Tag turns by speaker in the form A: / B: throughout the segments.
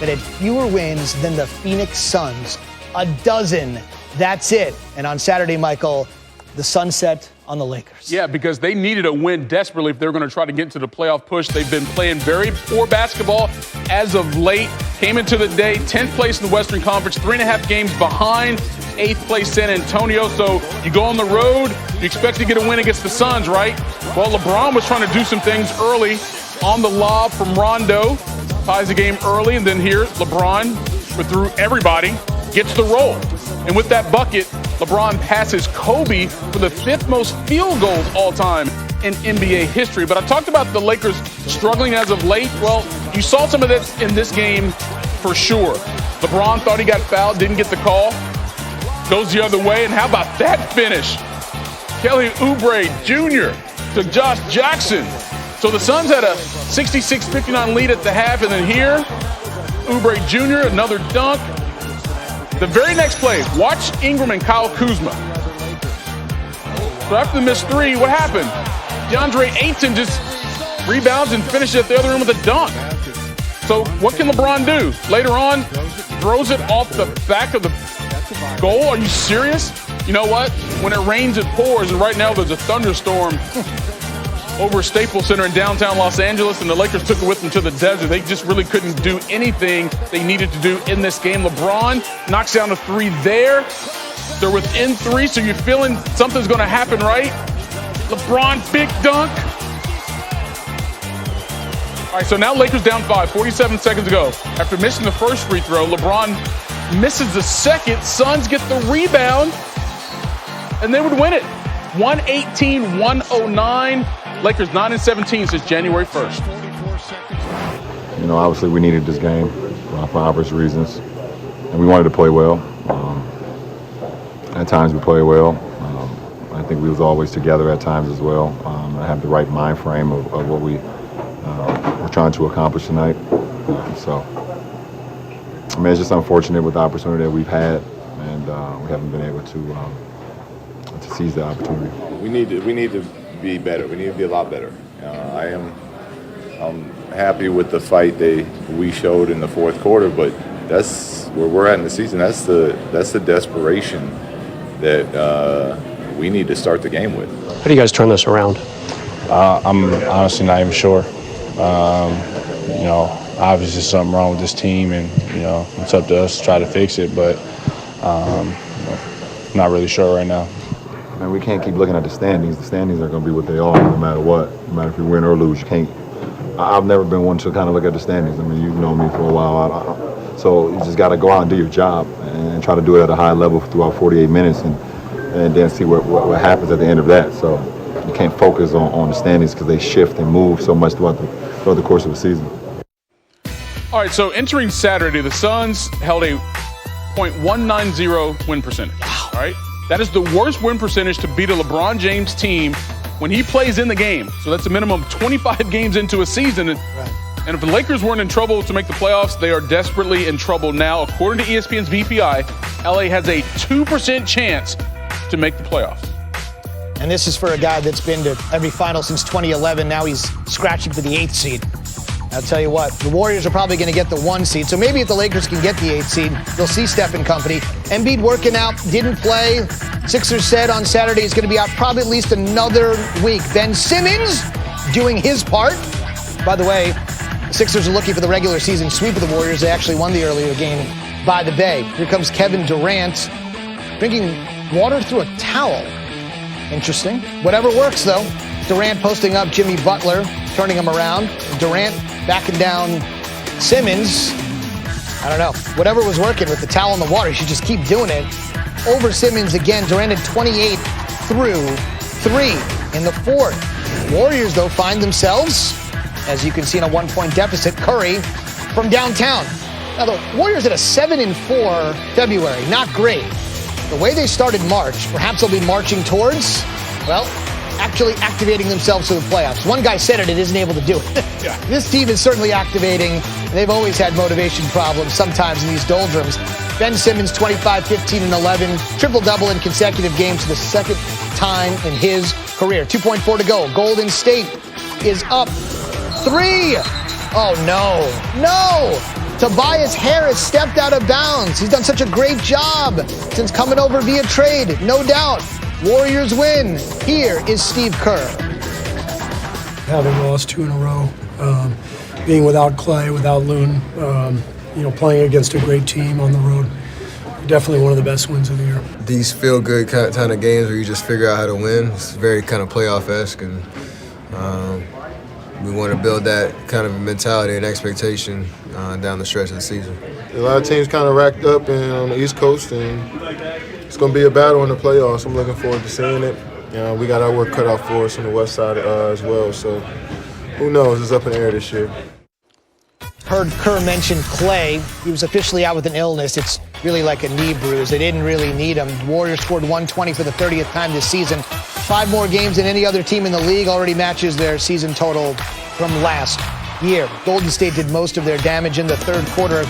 A: that had fewer wins than the Phoenix Suns. 12. That's it. And on Saturday, Michael, the sunset on the Lakers.
B: Yeah, because they needed a win desperately if they were going to try to get into the playoff push. They've been playing very poor basketball as of late. Came into the day 10th place in the Western Conference, 3.5 games behind 8th place San Antonio. So you go on the road, you expect to get a win against the Suns, right? Well, LeBron was trying to do some things early on the lob from Rondo. Ties the game early, and then here, LeBron, through everybody, gets the roll. And with that bucket, LeBron passes Kobe for the 5th most field goals all time in NBA history. But I talked about the Lakers struggling as of late. Well, you saw some of this in this game for sure. LeBron thought he got fouled, didn't get the call. Goes the other way, and how about that finish? Kelly Oubre Jr. to Josh Jackson. So the Suns had a 66-59 lead at the half, and then here, Oubre Jr., another dunk. The very next play, watch Ingram and Kyle Kuzma. So after the missed three, what happened? DeAndre Ayton just rebounds and finishes at the other end with a dunk. So what can LeBron do? Later on, throws it off the back of the goal. Are you serious? You know what? When it rains, it pours, and right now there's a thunderstorm over Staples Center in downtown Los Angeles, and the Lakers took it with them to the desert. They just really couldn't do anything they needed to do in this game. LeBron knocks down a three there. They're within 3, so you're feeling something's going to happen, right? LeBron, big dunk. All right, so now Lakers down 5, 47 seconds to go. After missing the first free throw, LeBron misses the second. Suns get the rebound, and they would win it. 118-109. Lakers 9-17 since January 1st.
C: You know, obviously we needed this game for obvious reasons, and we wanted to play well. At times we play well. I think we was always together at times as well. I have the right mind frame of what we were trying to accomplish tonight. So, I mean, it's just unfortunate with the opportunity that we've had, and we haven't been able to seize the opportunity.
D: We need to be better. We need to be a lot better. I'm happy with the fight we showed in the fourth quarter, but that's where we're at in the season. That's the desperation that we need to start the game with.
E: How do you guys turn this around?
F: I'm honestly not even sure. You know, obviously something wrong with this team, and you know, it's up to us to try to fix it, but not really sure right now.
C: Man, we can't keep looking at the standings. The standings are going to be what they are, no matter what. No matter if you win or lose, you can't. I've never been one to kind of look at the standings. I mean, you've known me for a while. So you just got to go out and do your job and try to do it at a high level throughout 48 minutes and then see what happens at the end of that. So you can't focus on the standings because they shift and move so much throughout the course of the season.
B: All right, so entering Saturday, the Suns held a .190 win percentage. Wow. All right? That is the worst win percentage to beat a LeBron James team when he plays in the game. So that's a minimum of 25 games into a season. And if the Lakers weren't in trouble to make the playoffs, they are desperately in trouble now. According to ESPN's VPI, LA has a 2% chance to make the playoffs.
A: And this is for a guy that's been to every final since 2011. Now he's scratching for the 8th seed. I'll tell you what, the Warriors are probably going to get the 1 seed. So maybe if the Lakers can get the 8th seed, they'll see Steph and company. Embiid working out, didn't play. Sixers said on Saturday he's going to be out probably at least another week. Ben Simmons doing his part. By the way, the Sixers are looking for the regular season sweep of the Warriors. They actually won the earlier game by the Bay. Here comes Kevin Durant drinking water through a towel. Interesting. Whatever works, though. Durant posting up Jimmy Butler, turning him around. Durant backing down Simmons. I don't know. Whatever was working with the towel in the water, you should just keep doing it. Over Simmons again. Durant at 28 through 3 in the fourth. Warriors, though, find themselves, as you can see, in a 1-point deficit. Curry from downtown. Now, the Warriors at a 7-4 February. Not great. The way they started March, perhaps they'll be marching towards, well, actually activating themselves to the playoffs. One guy said it isn't able to do it. Yeah. This team is certainly activating. They've always had motivation problems sometimes in these doldrums. Ben Simmons, 25, 15, and 11. Triple-double in consecutive games for the second time in his career. 2.4 to go. Golden State is up 3. Oh, no. No! Tobias Harris stepped out of bounds. He's done such a great job since coming over via trade, no doubt. Warriors win. Here is Steve Kerr.
E: Having lost 2 in a row, being without Clay, without Loon, playing against a great team on the road. Definitely one of the best wins of the year.
G: These feel-good kind of games where you just figure out how to win. It's very kind of playoff-esque, and we want to build that kind of mentality and expectation down the stretch of the season.
H: A lot of teams kind of racked up on the East Coast, and it's going to be a battle in the playoffs. I'm looking forward to seeing it. We got our work cut out for us on the West Side as well, so who knows? It's up in the air this year.
A: Heard Kerr mention Clay. He was officially out with an illness. It's really like a knee bruise. They didn't really need him. Warriors scored 120 for the 30th time this season. 5 more games than any other team in the league. Already matches their season total from last year. Golden State did most of their damage in the third quarter,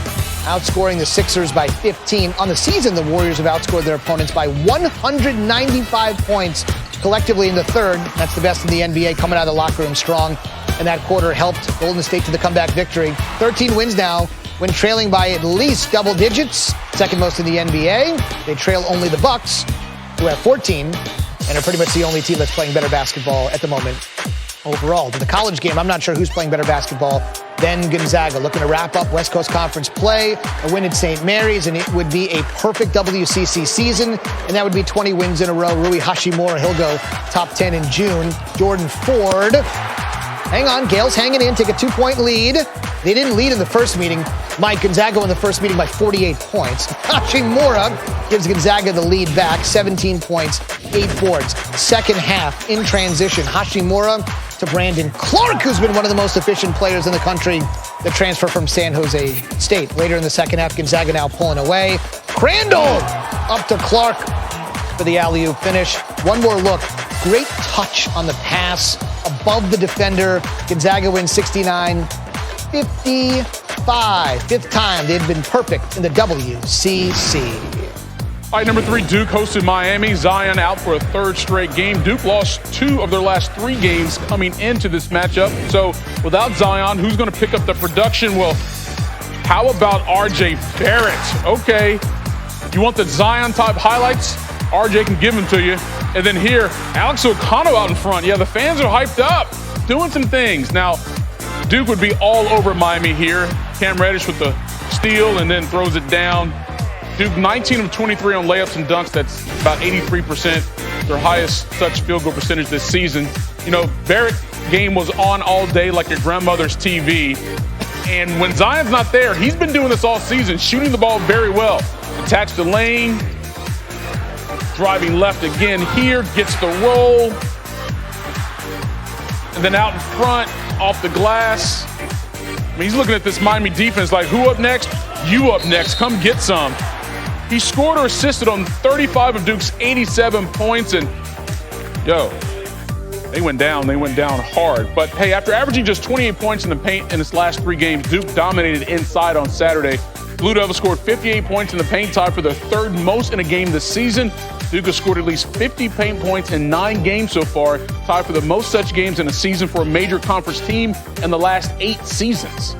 A: outscoring the Sixers by 15. On the season, the Warriors have outscored their opponents by 195 points collectively in the third. That's the best in the NBA, coming out of the locker room strong. And that quarter helped Golden State to the comeback victory. 13 wins now when trailing by at least double digits, second most in the NBA. They trail only the Bucks, who have 14, and are pretty much the only team that's playing better basketball at the moment overall. To the college game, I'm not sure who's playing better basketball than Gonzaga. Looking to wrap up West Coast Conference play, a win at St. Mary's, and it would be a perfect WCC season, and that would be 20 wins in a row. Rui Hashimura, he'll go top 10 in June. Jordan Ford, hang on, Gale's hanging in, take a 2-point lead. They didn't lead in the first meeting. Mike, Gonzaga in the first meeting by 48 points. Hashimura gives Gonzaga the lead back, 17 points, 8 boards. Second half, in transition, Hashimura to Brandon Clark, who's been one of the most efficient players in the country, the transfer from San Jose State. Later in the second half, Gonzaga now pulling away. Crandall up to Clark for the alley-oop finish. One more look. Great touch on the pass above the defender. Gonzaga wins 69-55. Fifth time they've been perfect in the WCC.
B: All right, number 3, Duke hosted Miami. Zion out for a third straight game. Duke lost 2 of their last 3 games coming into this matchup. So without Zion, who's going to pick up the production? Well, how about RJ Barrett? Okay, you want the Zion-type highlights? RJ can give them to you. And then here, Alex O'Connell out in front. Yeah, the fans are hyped up, doing some things. Now, Duke would be all over Miami here. Cam Reddish with the steal and then throws it down. Duke 19 of 23 on layups and dunks. That's about 83%, their highest such field goal percentage this season. You know, Barrett's game was on all day like your grandmother's TV. And when Zion's not there, he's been doing this all season, shooting the ball very well. Attached the lane, driving left again here, gets the roll. And then out in front, off the glass. I mean, he's looking at this Miami defense like, who up next? You up next, come get some. He scored or assisted on 35 of Duke's 87 points, and they went down hard. But hey, after averaging just 28 points in the paint in its last 3 games, Duke dominated inside on Saturday. Blue Devils scored 58 points in the paint, tied for their 3rd most in a game this season. Duke has scored at least 50 paint points in 9 games so far, tied for the most such games in a season for a major conference team in the last 8 seasons.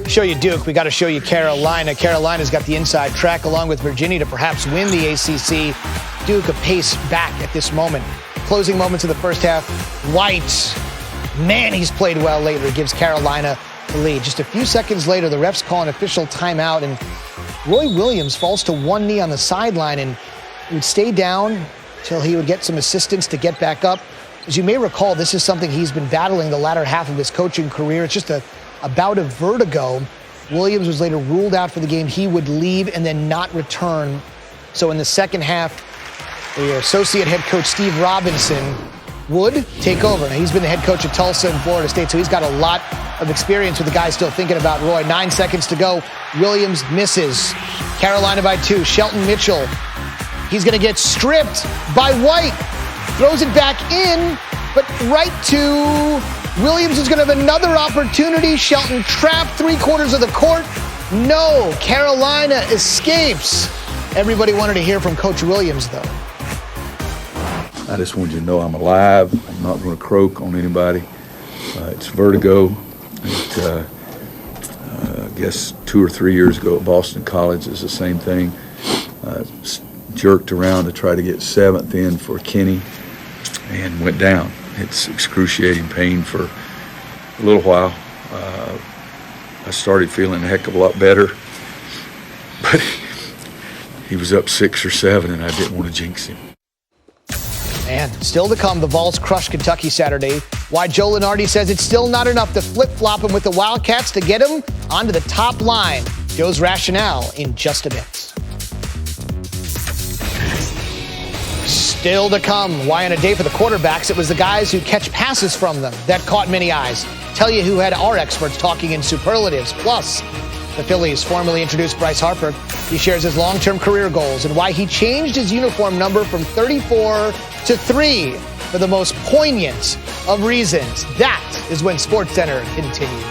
A: Show you Duke, we got to show you Carolina. Carolina's got the inside track along with Virginia to perhaps win the ACC. Duke a pace back at this moment. Closing moments of the first half. White, man, he's played well lately, gives Carolina the lead. Just a few seconds later, the refs call an official timeout, and Roy Williams falls to one knee on the sideline, and he would stay down until he would get some assistance to get back up. As you may recall, this is something he's been battling the latter half of his coaching career. It's just a bout of vertigo. Williams was later ruled out for the game. He would leave and then not return. So in the second half, the associate head coach Steve Robinson would take over. Now, he's been the head coach at Tulsa and Florida State, so he's got a lot of experience with the guys still thinking about Roy. 9 seconds to go. Williams misses. Carolina by 2. Shelton Mitchell. He's going to get stripped by White. Throws it back in, but right to Williams is going to have another opportunity. Shelton trapped 3/4 of the court. No, Carolina escapes. Everybody wanted to hear from Coach Williams, though.
I: I just want you to know I'm alive. I'm not going to croak on anybody. It's vertigo. It guess 2 or 3 years ago at Boston College is the same thing. Jerked around to try to get 7th in for Kenny and went down. It's excruciating pain for a little while. I started feeling a heck of a lot better, but he was up 6 or 7 and I didn't want to jinx him.
A: And still to come, the Vols crushed Kentucky Saturday. Why Joe Lunardi says it's still not enough to flip-flop him with the Wildcats to get him onto the top line. Joe's rationale in just a bit. Still to come, why on a day for the quarterbacks, it was the guys who catch passes from them that caught many eyes. Tell you who had our experts talking in superlatives. Plus, the Phillies formally introduced Bryce Harper. He shares his long-term career goals and why he changed his uniform number from 34 to 3 for the most poignant of reasons. That is when SportsCenter continues.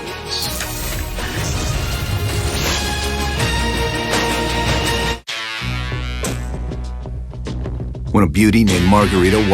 J: When a beauty named Margarita walked